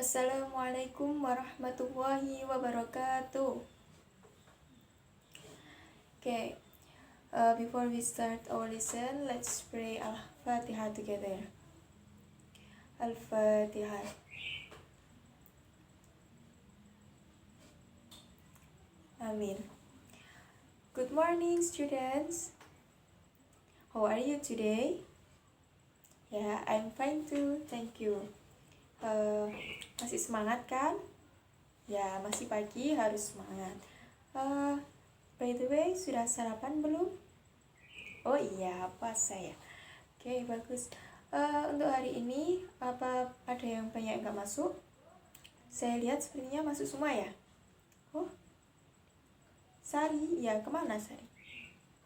Assalamualaikum warahmatullahi wabarakatuh. Okay, before we start our lesson, let's pray Al-Fatihah together. Al-Fatihah. Amin. Good morning, students. How are you today? Yeah, I'm fine too. Thank you. Masih semangat kan? Ya, masih pagi harus semangat. By the way, sudah sarapan belum? Oh iya, puasa ya. Oke, bagus. Untuk hari ini, apa ada yang banyak nggak masuk? Saya lihat sepertinya masuk semua ya. Oh, Sari, ya kemana Sari?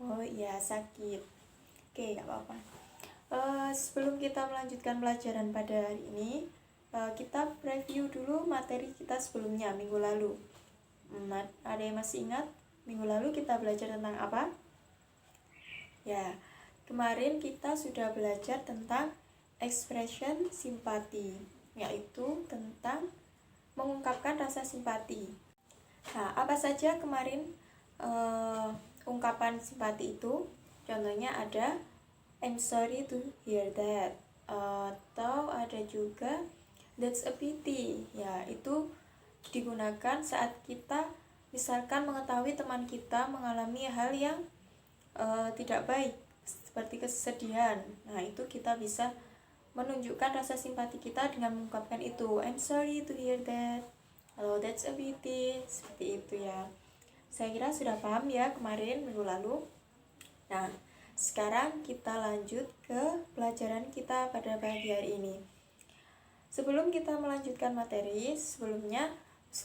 Oh iya, sakit. Oke, nggak apa-apa. Sebelum kita melanjutkan pelajaran pada hari ini, kita review dulu materi kita sebelumnya minggu lalu. Ada yang masih ingat? Minggu lalu kita belajar tentang apa? Ya, kemarin kita sudah belajar tentang expression simpati, yaitu tentang mengungkapkan rasa simpati. Nah, apa saja kemarin ungkapan simpati itu? Contohnya ada I'm sorry to hear that, atau ada juga that's a pity. Ya, itu digunakan saat kita misalkan mengetahui teman kita mengalami hal yang tidak baik seperti kesedihan. Nah, itu kita bisa menunjukkan rasa simpati kita dengan mengungkapkan itu I'm sorry to hear that, oh that's a pity, seperti itu ya. Saya kira sudah paham ya kemarin minggu lalu. Nah, sekarang kita lanjut ke pelajaran kita pada pagi hari ini. Sebelum kita melanjutkan materi, sebelumnya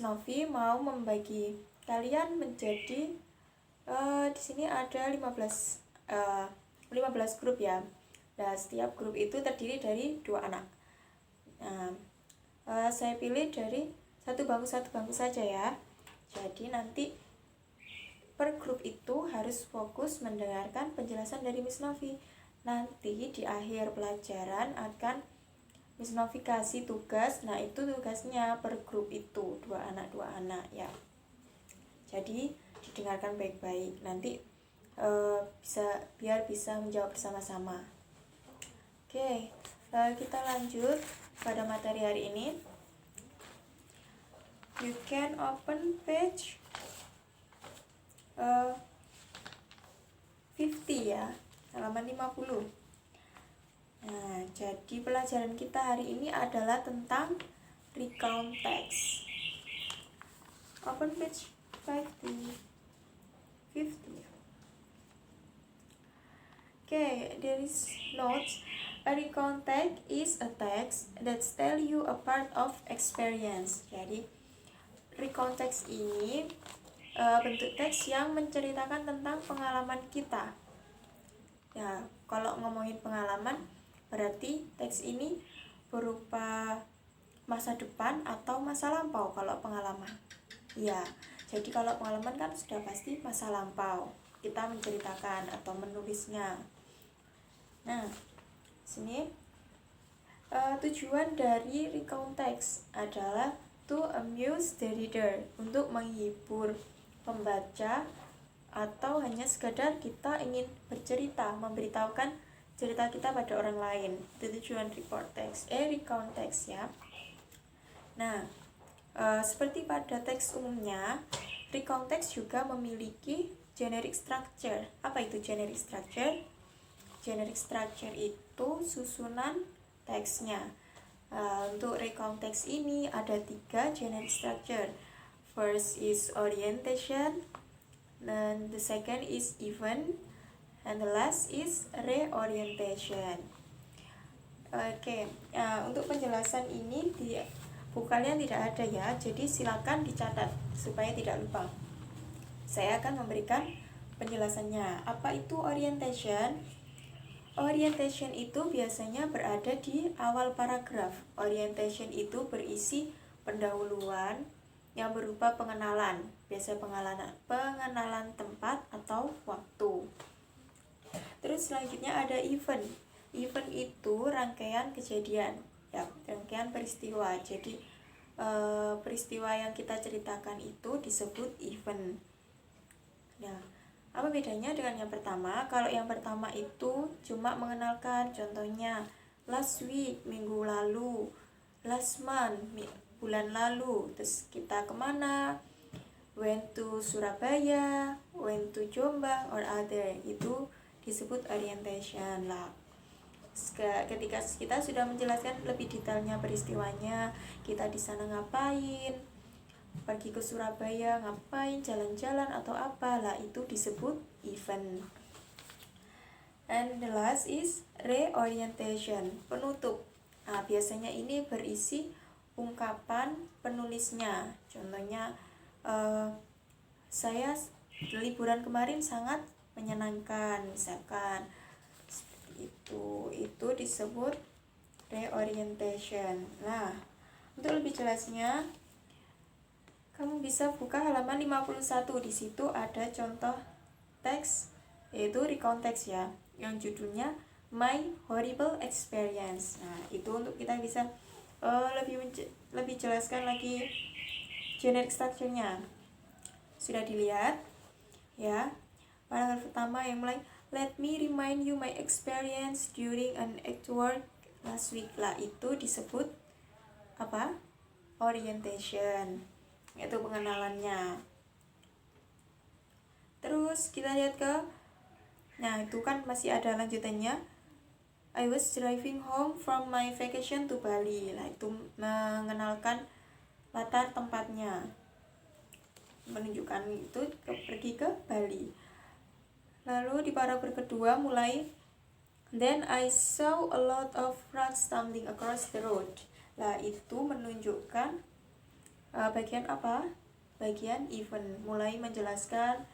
Novi mau membagi kalian menjadi di sini ada 15 grup ya. Nah, setiap grup itu terdiri dari 2 anak. Nah, saya pilih dari satu bangku saja ya. Jadi nanti per grup itu harus fokus mendengarkan penjelasan dari Miss Novi. Nanti di akhir pelajaran akan Miss Novi kasih tugas. Nah, itu tugasnya per grup itu 2 anak ya. Jadi didengarkan baik-baik. Nanti biar bisa menjawab bersama-sama. Oke, kita lanjut pada materi hari ini. You can open page 50 ya, halaman 50. Nah, jadi pelajaran kita hari ini adalah tentang recount text. Open page 50. Okay, there is notes. A recount text is a text that tell you a part of experience. Jadi recount text ini bentuk teks yang menceritakan tentang pengalaman kita. Ya, kalau ngomongin pengalaman berarti teks ini berupa masa depan atau masa lampau kalau pengalaman. Ya, jadi kalau pengalaman kan sudah pasti masa lampau. Kita menceritakan atau menulisnya. Nah, sini tujuan dari recount text adalah to amuse the reader, untuk menghibur pembaca, atau hanya sekadar kita ingin bercerita, memberitahukan cerita kita pada orang lain. Itu tujuan recount text ya. Nah, seperti pada teks umumnya, recount text juga memiliki generic structure. Apa itu generic structure? Generic structure itu susunan teksnya. Untuk recount text ini ada 3 generic structure. First is orientation, then the second is event, and the last is reorientation. Oke, untuk penjelasan ini di buku kalian tidak ada ya, jadi silakan dicatat supaya tidak lupa. Saya akan memberikan penjelasannya. Apa itu orientation? Orientation itu biasanya berada di awal paragraf. Orientation itu berisi pendahuluan yang berupa pengenalan, biasa pengenalan tempat atau waktu. Terus selanjutnya ada event. Event itu rangkaian kejadian, ya, rangkaian peristiwa. Jadi peristiwa yang kita ceritakan itu disebut event. Nah, apa bedanya dengan yang pertama? Kalau yang pertama itu cuma mengenalkan, contohnya last week, minggu lalu, last month, bulan lalu, terus kita kemana, went to Surabaya, went to Jombang, or other, itu disebut orientation lah. Ketika kita sudah menjelaskan lebih detailnya peristiwanya, kita di sana ngapain, pergi ke Surabaya ngapain, jalan-jalan atau apalah, itu disebut event. And the last is reorientation, penutup. Nah, biasanya ini berisi ungkapan penulisnya. Contohnya, saya liburan kemarin sangat menyenangkan, misalkan seperti itu disebut reorientation. Nah, untuk lebih jelasnya kamu bisa buka halaman 51. Di situ ada contoh teks, yaitu recount text ya, yang judulnya My Horrible Experience. Nah, itu untuk kita bisa lebih jelaskan lagi generic structure-nya. Sudah dilihat ya. Paragraf pertama yang mulai, let me remind you my experience during an act work last week lah, itu disebut apa? Orientation, yaitu pengenalannya. Terus kita lihat ke, nah itu kan masih ada lanjutannya. I was driving home from my vacation to Bali lah, itu mengenalkan latar tempatnya, menunjukkan itu pergi ke Bali. Lalu di paragraf kedua mulai, then I saw a lot of frogs tumbling across the road lah, itu menunjukkan bagian apa? Bagian event, mulai menjelaskan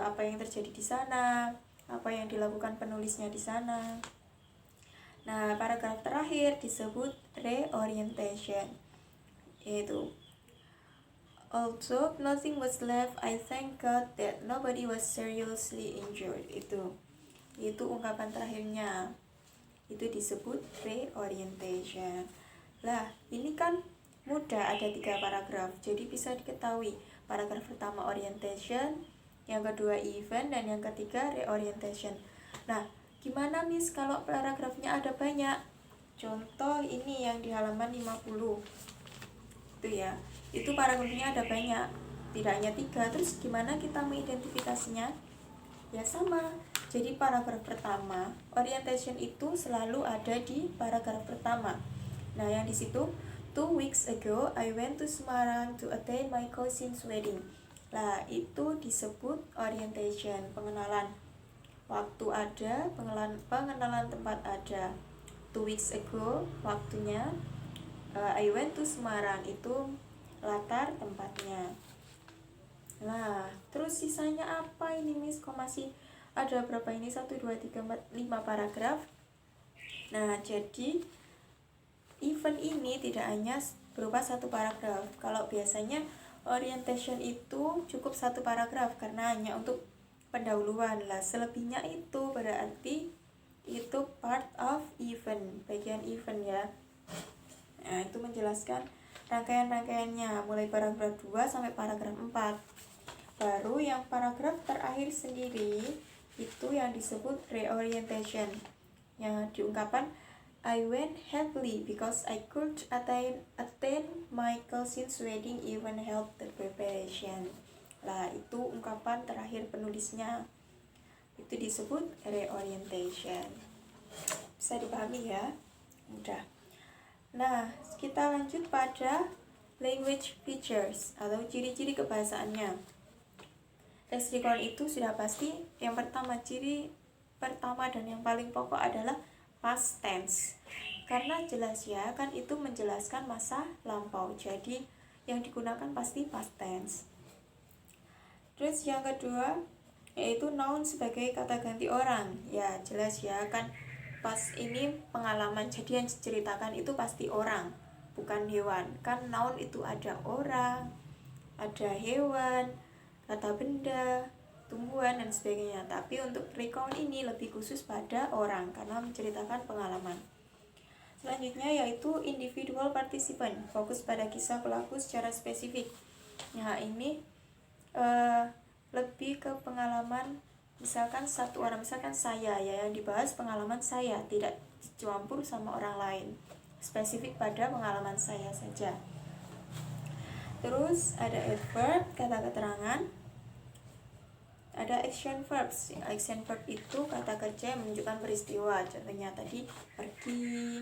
apa yang terjadi di sana, apa yang dilakukan penulisnya di sana. Nah, paragraf terakhir disebut reorientation, yaitu although nothing was left, I thank God that nobody was seriously injured. Itu ungkapan terakhirnya, itu disebut reorientation. Lah, ini kan mudah, ada 3 paragraf, jadi bisa diketahui. Paragraf pertama orientation, yang kedua event, dan yang ketiga reorientation. Nah, gimana Miss kalau paragrafnya ada banyak? Contoh ini yang di halaman 50 itu ya, itu paragrafnya ada banyak, tidak hanya 3. Terus gimana kita mengidentifikasinya? Ya sama, jadi paragraf pertama orientation itu selalu ada di paragraf pertama. Nah, yang di situ 2 weeks ago I went to Semarang to attend my cousin's wedding. Lah, itu disebut orientation, pengenalan. Waktu ada, pengenalan tempat ada. 2 weeks ago waktunya, I went to Semarang, itu latar tempatnya. Nah, terus sisanya apa ini Miss? Kok masih ada berapa ini? 1, 2, 3, 4, 5 paragraf. Nah, jadi event ini tidak hanya berupa 1 paragraf. Kalau biasanya orientation itu cukup 1 paragraf karena hanya untuk pendahuluan lah. Selebihnya itu berarti itu part of event, bagian event ya. Nah, itu menjelaskan rangkaian-rangkaiannya mulai paragraf 2 sampai paragraf 4. Baru yang paragraf terakhir sendiri itu yang disebut reorientation, yang diungkapkan I went happily because I could attend my cousin's wedding, even help the preparation. Lah, itu ungkapan terakhir penulisnya, itu disebut reorientation. Bisa dipahami ya? Mudah. Nah, kita lanjut pada language features atau ciri-ciri kebahasaannya. Teks recount itu sudah pasti yang pertama, ciri pertama dan yang paling pokok adalah past tense. Karena jelas ya, kan itu menjelaskan masa lampau. Jadi yang digunakan pasti past tense. Terus yang kedua yaitu noun sebagai kata ganti orang. Ya, jelas ya, kan pas ini pengalaman, jadi yang diceritakan itu pasti orang, bukan hewan. Kan noun itu ada orang, ada hewan, kata benda, tumbuhan, dan sebagainya. Tapi untuk recount ini lebih khusus pada orang karena menceritakan pengalaman. Selanjutnya yaitu individual participant, fokus pada kisah pelaku secara spesifik. Nah, ini lebih ke pengalaman, misalkan satu orang, misalkan saya ya, yang dibahas pengalaman saya, tidak campur sama orang lain, spesifik pada pengalaman saya saja. Terus ada adverb, kata keterangan. Ada action verbs. Action verb itu kata kerja yang menunjukkan peristiwa. Contohnya tadi pergi,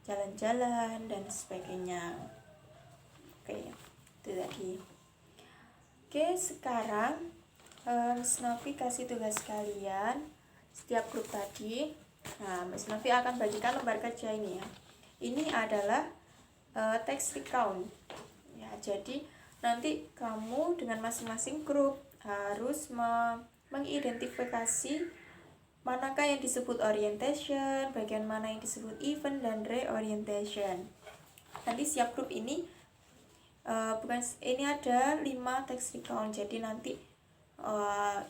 jalan-jalan, dan sebagainya. Oke, itu tadi. Oke, sekarang Miss Novi kasih tugas kalian setiap grup tadi. Nah, Miss Novi akan bagikan lembar kerja ini ya. Ini adalah text recount. Ya, jadi nanti kamu dengan masing-masing grup harus mengidentifikasi manakah yang disebut orientation, bagian mana yang disebut event dan reorientation. Nanti setiap grup ini ini ada 5 text recount, jadi nanti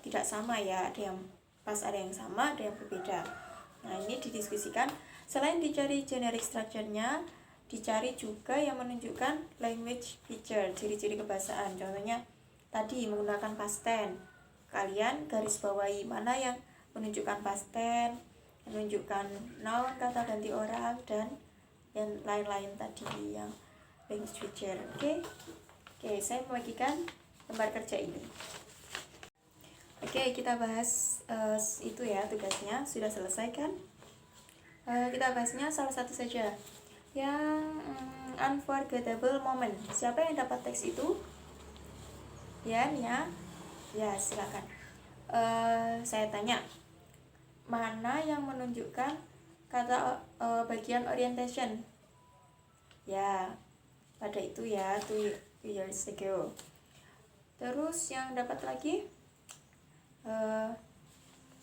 tidak sama ya, ada yang pas, ada yang sama, ada yang berbeda. Nah, ini didiskusikan. Selain dicari generic structure-nya, dicari juga yang menunjukkan language feature, ciri-ciri kebahasaan. Contohnya tadi menggunakan past tense. Kalian garis bawahi mana yang menunjukkan past tense, menunjukkan noun, kata ganti orang, dan yang lain-lain tadi yang language feature. Oke, saya membagikan lembar kerja ini. Oke, kita bahas itu ya, tugasnya sudah selesai kan? Kita bahasnya salah satu saja, yang unforgettable moment. Siapa yang dapat teks itu? Ya, silakan. Saya tanya, mana yang menunjukkan kata bagian orientation? Ya, pada itu ya, 2 years ago. Terus yang dapat lagi,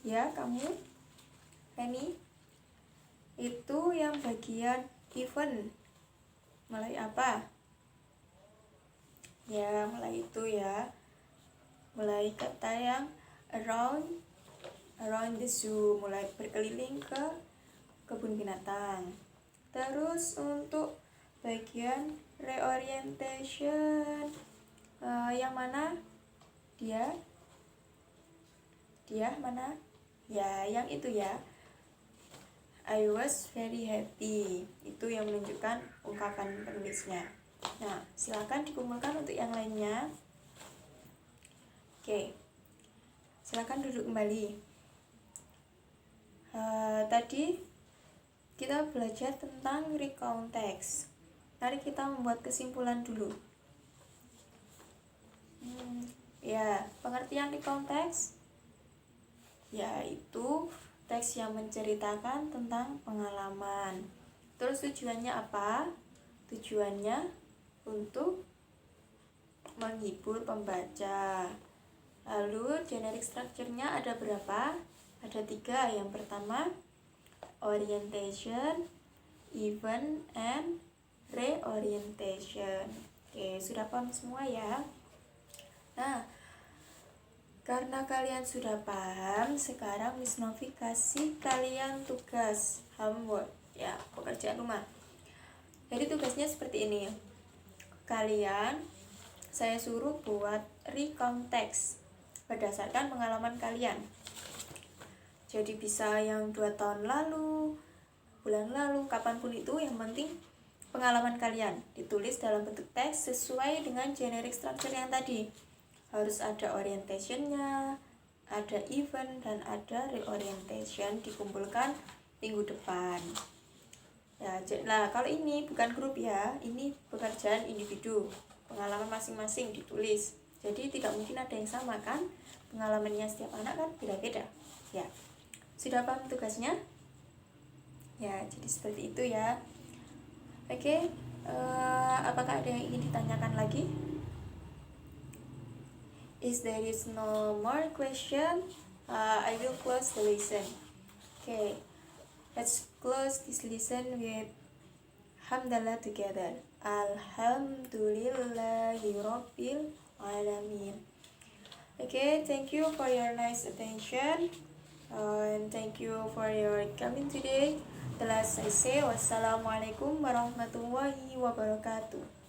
ya kamu, Penny, itu yang bagian event, mulai apa? Ya, mulai itu ya, mulai kata yang around the zoo, mulai berkeliling ke kebun binatang. Terus untuk bagian reorientation, yang mana dia mana? Ya, yang itu ya, I was very happy. Itu yang menunjukkan ungkapan penulisnya. Nah, silakan dikumpulkan untuk yang lainnya. Oke, silakan duduk kembali. Tadi kita belajar tentang recount text. Mari kita membuat kesimpulan dulu. Ya, pengertian recount text yaitu teks yang menceritakan tentang pengalaman. Terus tujuannya apa? Tujuannya untuk menghibur pembaca. Lalu generic structure-nya ada berapa? Ada 3. Yang pertama, orientation, event, and reorientation. Oke, sudah paham semua ya? Nah, karena kalian sudah paham, sekarang Miss Novi kasih kalian tugas homework ya, pekerjaan rumah. Jadi tugasnya seperti ini. Kalian, saya suruh buat recount text berdasarkan pengalaman kalian. Jadi bisa yang 2 tahun lalu, bulan lalu, kapanpun itu, yang penting pengalaman kalian ditulis dalam bentuk teks sesuai dengan generic structure yang tadi. Harus ada orientationnya, ada event, dan ada reorientation, dikumpulkan minggu depan ya. Nah, kalau ini bukan grup ya, ini pekerjaan individu, pengalaman masing-masing ditulis. Jadi tidak mungkin ada yang sama kan, pengalamannya setiap anak kan beda-beda ya. Sudah paham tugasnya? Ya, jadi seperti itu ya. Oke, apakah ada yang ingin ditanyakan lagi? If there is no more question, I will close the lesson. Okay, let's close this lesson with hamdalah together. Alhamdulillahirabbil alamin. Okay, thank you for your nice attention, and thank you for your coming today. telah selesai. Wassalamualaikum warahmatullahi wabarakatuh.